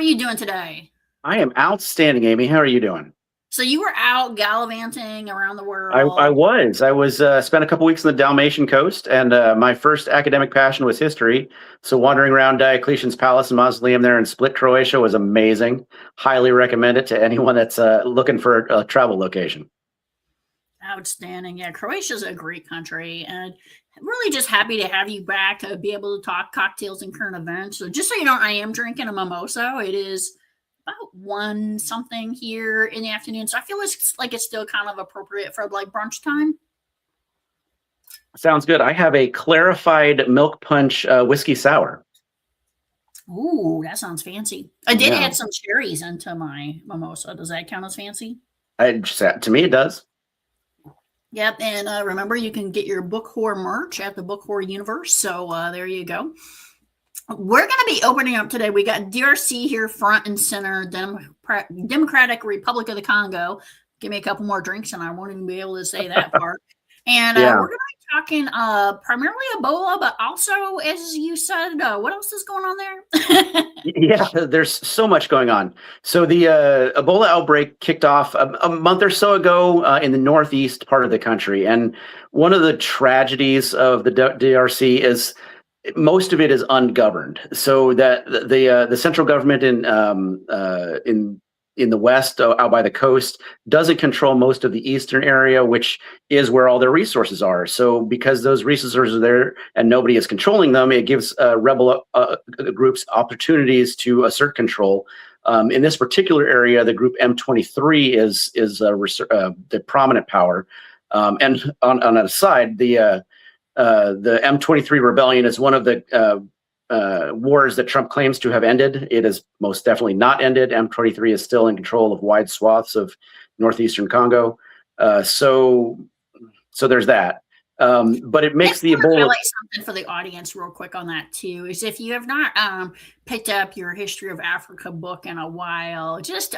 you doing today? I am outstanding, Amy. How are you doing? So you were out gallivanting around the I world. was. I was spent a couple weeks on the Dalmatian coast, and my first academic passion was history. So wandering around Diocletian's palace and mausoleum there in Split, Croatia, was amazing. Highly recommend it to anyone that's looking for a travel location. Outstanding. Yeah, Croatia's a great country, and I'm really just happy to have you back to be able to talk cocktails and current events. So just so you know, I am drinking a mimosa. It is about one something here in the afternoon, so I feel it's still kind of appropriate for like brunch time. Sounds good. I have a clarified milk punch whiskey sour. Ooh, that sounds fancy. I did Yeah, add some cherries into my mimosa. Does that count as fancy? to me it does. Yep, and remember, you can get your Book Horror merch at the Book Horror Universe. So there you go. We're going to be opening up today. We got DRC here front and center, Democratic Republic of the Congo. Give me a couple more drinks, and I won't even be able to say that part. And Yeah. we're going to be talking primarily Ebola, but also, as you said, what else is going on there? Yeah, there's so much going on. So the Ebola outbreak kicked off a month or so ago in the northeast part of the country, and one of the tragedies of the DRC is most of it is ungoverned. So that the central government in the west, out by the coast, doesn't control most of the eastern area, which is where all their resources are. So because those resources are there and nobody is controlling them, it gives rebel groups opportunities to assert control. In this particular area, the group M23 is the prominent power. And on a side, the M23 rebellion is one of the wars that Trump claims to have ended. It is most definitely not ended. M23 is still in control of wide swaths of northeastern Congo. So there's that. But it makes the Ebola. Highlight something for the audience real quick on that too. Is if you have not picked up your History of Africa book in a while, just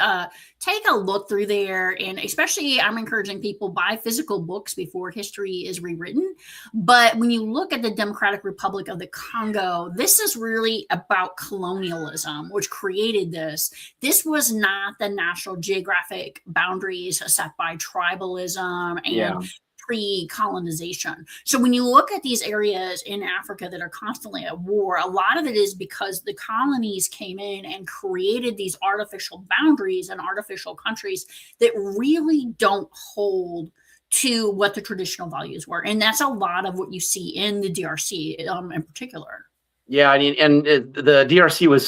take a look through there. And especially, I'm encouraging people buy physical books before history is rewritten. But when you look at the Democratic Republic of the Congo, this is really about colonialism, which created this. This was not the National Geographic boundaries set by tribalism and Yeah. pre-colonization. So when you look at these areas in Africa that are constantly at war, a lot of it is because the colonies came in and created these artificial boundaries and artificial countries that really don't hold to what the traditional values were. And that's a lot of what you see in the DRC in particular. Yeah, I mean, and the DRC was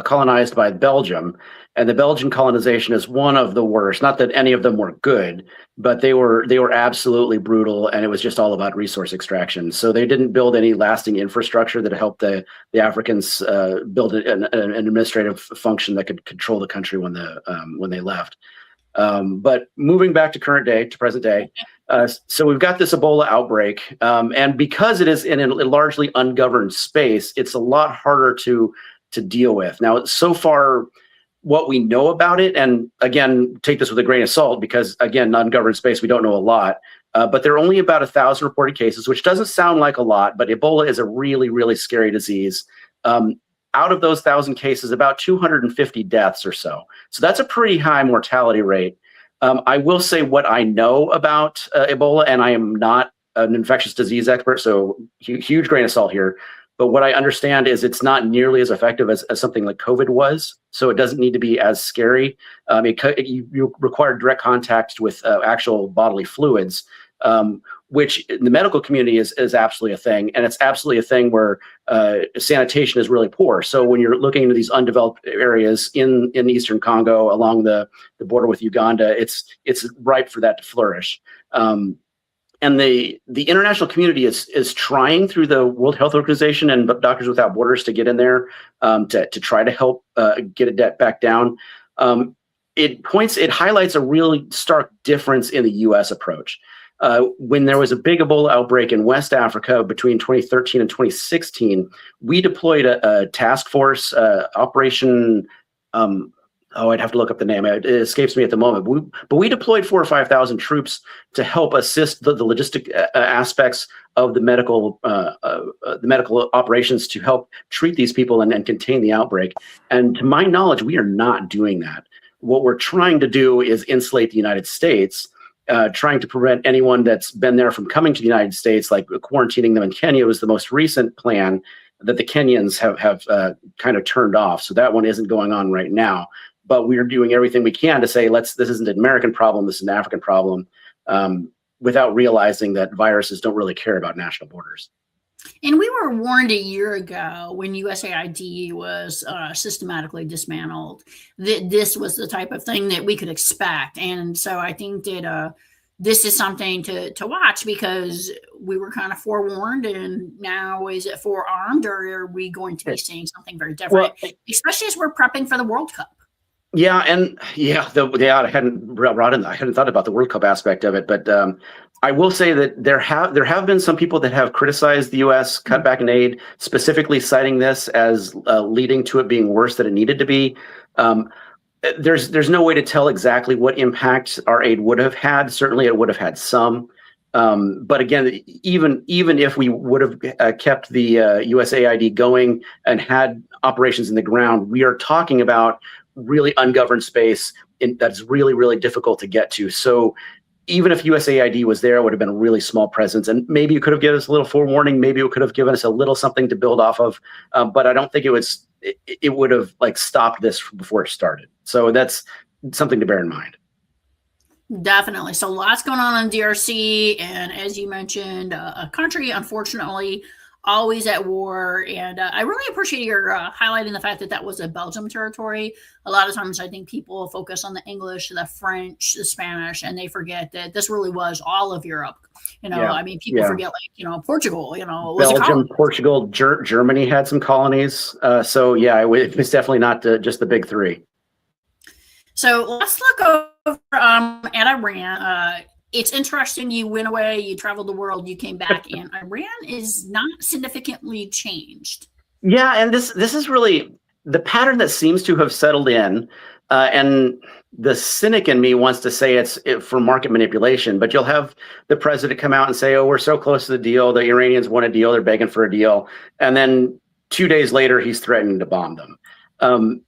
colonized by Belgium, and the Belgian colonization is one of the worst. Not that any of them were good, but they were absolutely brutal, and it was just all about resource extraction. So they didn't build any lasting infrastructure that helped the Africans build an administrative function that could control the country when they left. But moving back to present day, so we've got this Ebola outbreak, and because it is in a largely ungoverned space, it's a lot harder to deal with. Now, so far, what we know about it, and again, take this with a grain of salt, because again, ungoverned space, we don't know a lot. But there are only about 1,000 reported cases, which doesn't sound like a lot, but Ebola is a really, really scary disease. Out of those 1,000 cases, about 250 deaths or so. So that's a pretty high mortality rate. I will say what I know about Ebola, and I am not an infectious disease expert, so huge grain of salt here. But what I understand is it's not nearly as effective as something like COVID was. So it doesn't need to be as scary. You require direct contact with actual bodily fluids, which in the medical community is absolutely a thing. And it's absolutely a thing where sanitation is really poor. So when you're looking into these undeveloped areas in Eastern Congo along the border with Uganda, it's ripe for that to flourish. And the international community is trying through the World Health Organization and Doctors Without Borders to get in there to try to help get it back down. It highlights a really stark difference in the U.S. approach. When there was a big Ebola outbreak in West Africa between 2013 and 2016, we deployed a task force, Operation oh, I'd have to look up the name. It escapes me at the moment. But we deployed 4,000 or 5,000 troops to help assist the logistic aspects of the medical operations to help treat these people and contain the outbreak. And to my knowledge, we are not doing that. What we're trying to do is insulate the United States, trying to prevent anyone that's been there from coming to the United States, like quarantining them in Kenya was the most recent plan that the Kenyans have kind of turned off. So that one isn't going on right now. But we are doing everything we can to say, this isn't an American problem, this is an African problem, without realizing that viruses don't really care about national borders. And we were warned a year ago when USAID was systematically dismantled that this was the type of thing that we could expect. And so I think that this is something to watch, because we were kind of forewarned, and now is it forearmed, or are we going to be seeing something very different, especially as we're prepping for the World Cup? Yeah, and I hadn't thought about the World Cup aspect of it, but I will say that there have been some people that have criticized the U.S. cutback in aid, specifically citing this as leading to it being worse than it needed to be. There's no way to tell exactly what impact our aid would have had. Certainly, it would have had some. But again, even if we would have kept the USAID going and had operations in the ground, we are talking about really ungoverned space that's really, really difficult to get to. So even if USAID was there, it would have been a really small presence, and maybe it could have given us a little forewarning. Maybe it could have given us a little something to build off of. But I don't think it would have stopped this before it started. So that's something to bear in mind. Definitely. So lots going on in DRC. And as you mentioned, a country, unfortunately, always at war. And I really appreciate your highlighting the fact that that was a Belgium territory. A lot of times I think people focus on the English, the French, the Spanish, and they forget that this really was all of Europe. I mean, people forget, Portugal, Belgium, Portugal, Germany had some colonies. So yeah, it was definitely not just the big three. So let's look over at Iran. It's interesting. You went away, you traveled the world, you came back, and Iran is not significantly changed. Yeah, and this is really the pattern that seems to have settled in. And the cynic in me wants to say it's for market manipulation, but you'll have the president come out and say, "Oh, we're so close to the deal. The Iranians want a deal. They're begging for a deal," and then 2 days later, he's threatening to bomb them.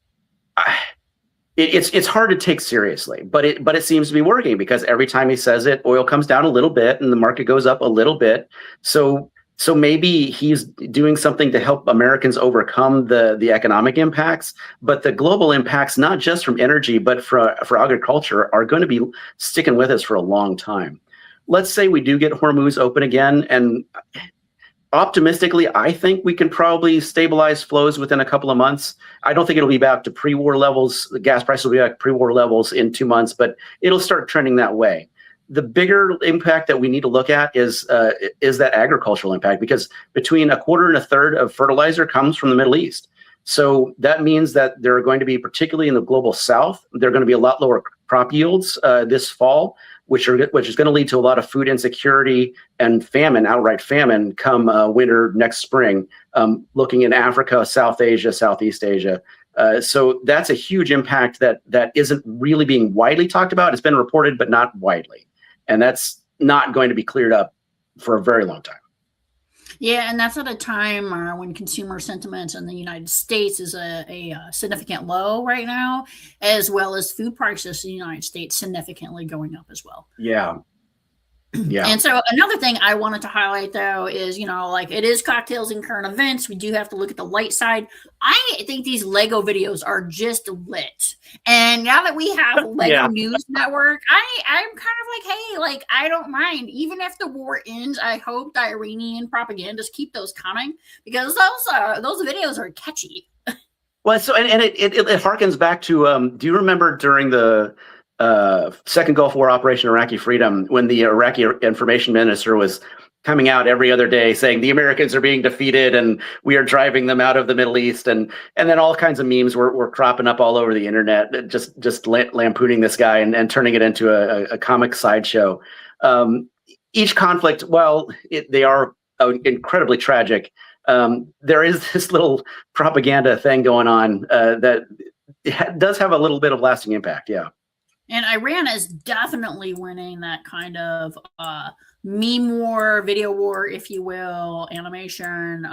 It's hard to take seriously, but it seems to be working, because every time he says it, oil comes down a little bit and the market goes up a little bit. So maybe he's doing something to help Americans overcome the economic impacts, but the global impacts, not just from energy, but for agriculture, are going to be sticking with us for a long time. Let's say we do get Hormuz open again, and optimistically, I think we can probably stabilize flows within a couple of months. I don't think it'll be back to pre-war levels. The gas price will be back to pre-war levels in 2 months, but it'll start trending that way. The bigger impact that we need to look at is that agricultural impact, because between a quarter and a third of fertilizer comes from the Middle East. So that means that there are going to be, particularly in the global south, there are going to be a lot lower crop yields this fall, which is going to lead to a lot of food insecurity and famine, outright famine, come winter next spring, looking in Africa, South Asia, Southeast Asia. So that's a huge impact that isn't really being widely talked about. It's been reported, but not widely. And that's not going to be cleared up for a very long time. Yeah, and that's at a time when consumer sentiment in the United States is a significant low right now, as well as food prices in the United States significantly going up as well. Yeah. Yeah. And so another thing I wanted to highlight, though, is, it is cocktails and current events. We do have to look at the light side. I think these Lego videos are just lit. And now that we have Lego News Network, I'm kind of hey, I don't mind. Even if the war ends, I hope the Iranian propagandists keep those coming, because those videos are catchy. Well, so and it harkens back to do you remember during the second Gulf War, Operation Iraqi Freedom, when the Iraqi information minister was coming out every other day saying the Americans are being defeated and we are driving them out of the Middle East, and then all kinds of memes were cropping up all over the internet, just lampooning this guy and turning it into a comic sideshow. Each conflict, while they are incredibly tragic, there is this little propaganda thing going on that it does have a little bit of lasting impact. Yeah. And Iran is definitely winning that kind of meme war, video war, if you will, animation.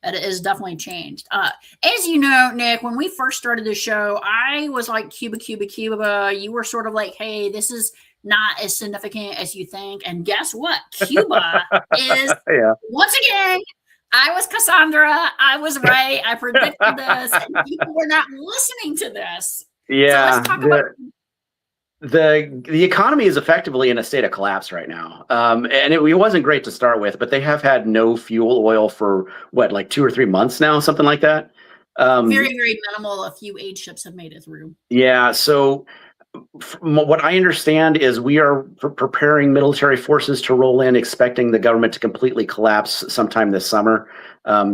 It is definitely changed. As you know, Nick, when we first started the show, I was like, Cuba, Cuba, Cuba. You were sort of like, hey, this is not as significant as you think. And guess what? Cuba is, Yeah. once again, I was Cassandra. I was right. I predicted this, and people were not listening to this. So let's Yeah. talk about The economy is effectively in a state of collapse right now, and it wasn't great to start with. But they have had no fuel oil for what, like 2 or 3 months now, something like that. very, very minimal. A few aid ships have made it through. Yeah. So from what I understand is we are preparing military forces to roll in, expecting the government to completely collapse sometime this summer.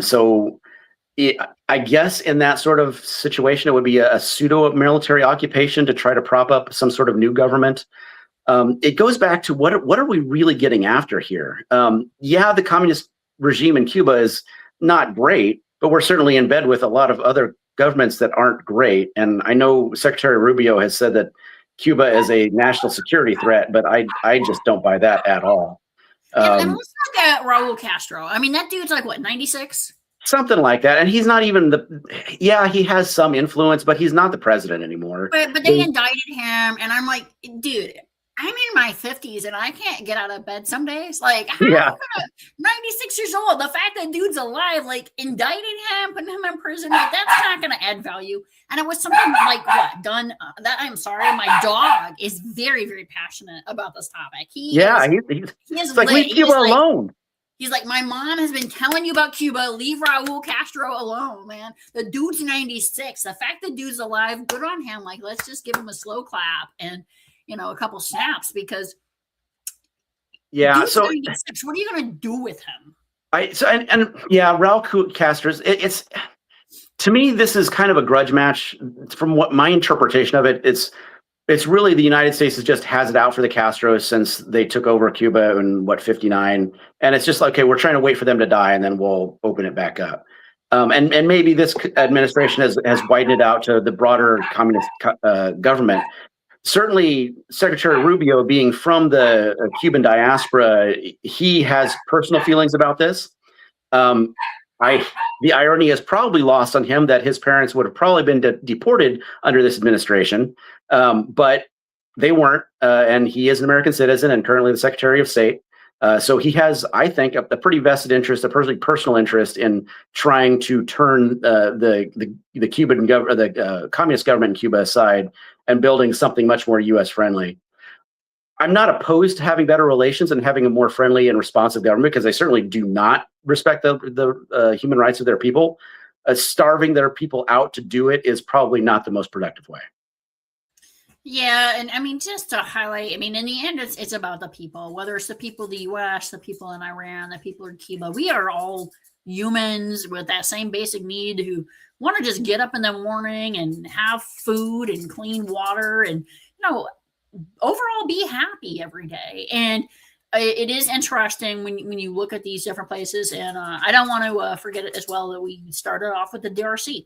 So I guess in that sort of situation, it would be a pseudo military occupation to try to prop up some sort of new government. It goes back to what are we really getting after here? Yeah, the communist regime in Cuba is not great, but we're certainly in bed with a lot of other governments that aren't great. And I know Secretary Rubio has said that Cuba is a national security threat, but I just don't buy that at all. And let's look at Raul Castro. I mean, that dude's like, what, 96? Something like that. And he's not even he has some influence, but he's not the president anymore. But they indicted him, and I'm like, dude, I'm in my 50s and I can't get out of bed some days. Like, how Yeah. 96 years old, the fact that dude's alive, like indicting him, putting him in prison, like, that's not going to add value. And it was something like what done that. I'm sorry, my dog is very, very passionate about this topic. He is like, leave Cuba alone. He's like, my mom has been telling you about Cuba. Leave Raul Castro alone, man. The dude's 96. The fact that dude's alive, good on him. Like, let's just give him a slow clap and, a couple snaps, because so 96, what are you going to do with him? Raul Castro, it's to me, this is kind of a grudge match. From what my interpretation of it, it's really the United States has it out for the Castros since they took over Cuba in 59, and it's just like, okay, we're trying to wait for them to die and then we'll open it back up. And maybe this administration has widened it out to the broader communist government. Certainly, Secretary Rubio, being from the Cuban diaspora, he has personal feelings about this. The irony is probably lost on him that his parents would have probably been deported under this administration, but they weren't, and he is an American citizen and currently the Secretary of State. So he has, I think, a pretty vested interest, a personal interest in trying to turn the Cuban the communist government in Cuba aside and building something much more U.S. friendly. I'm not opposed to having better relations and having a more friendly and responsive government, because they certainly do not respect the human rights of their people. Starving their people out to do it is probably not the most productive way. Yeah, and I mean, just to highlight, I mean, in the end, it's about the people, whether it's the people in the U.S., the people in Iran, the people in Cuba. We are all humans with that same basic need who want to just get up in the morning and have food and clean water and, overall be happy every day. And it is interesting when you look at these different places. And I don't want to forget it as well that we started off with the DRC.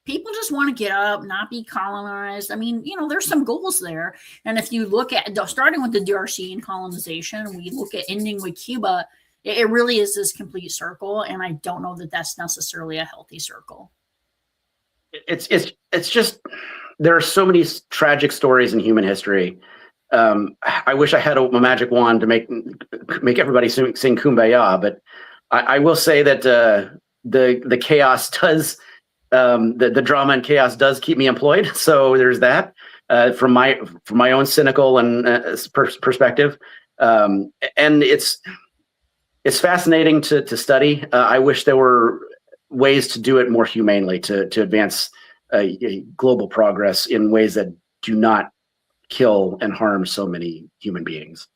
People just want to get up, not be colonized. I mean, there's some goals there. And if you look at starting with the DRC and colonization, we look at ending with Cuba, it really is this complete circle. And I don't know that that's necessarily a healthy circle. It's just, there are so many tragic stories in human history. I wish I had a magic wand to make everybody sing Kumbaya, but I will say that the chaos does, the drama and chaos does keep me employed. So there's that from my own cynical and perspective, and it's fascinating to study. I wish there were ways to do it more humanely, to advance global progress in ways that do not kill and harm so many human beings.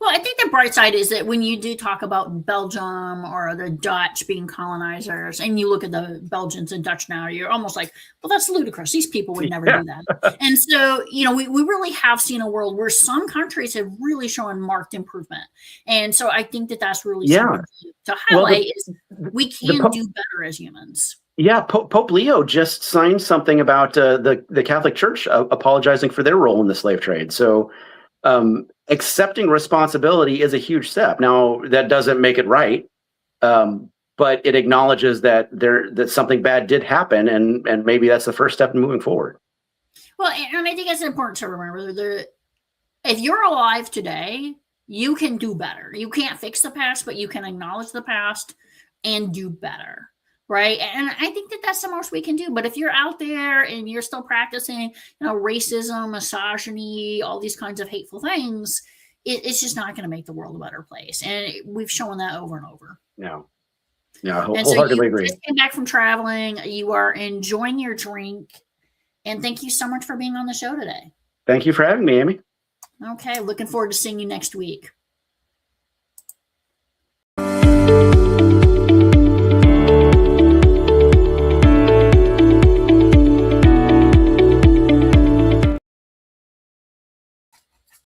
Well, I think the bright side is that when you do talk about Belgium or the Dutch being colonizers, and you look at the Belgians and Dutch now, you're almost like, well, that's ludicrous. These people would never do that. And so, we really have seen a world where some countries have really shown marked improvement. And so I think that that's really something to highlight, is we can do better as humans. Yeah, Pope Leo just signed something about the Catholic Church apologizing for their role in the slave trade. So accepting responsibility is a huge step. Now, that doesn't make it right, but it acknowledges that something bad did happen, and maybe that's the first step in moving forward. Well, and I think it's important to remember that if you're alive today, you can do better. You can't fix the past, but you can acknowledge the past and do better. Right. And I think that that's the most we can do. But if you're out there and you're still practicing, racism, misogyny, all these kinds of hateful things, it's just not going to make the world a better place. And we've shown that over and over. Yeah. Yeah. And so Wholeheartedly you agree. just came back from traveling. You are enjoying your drink. And thank you so much for being on the show today. Thank you for having me, Amy. Okay. Looking forward to seeing you next week.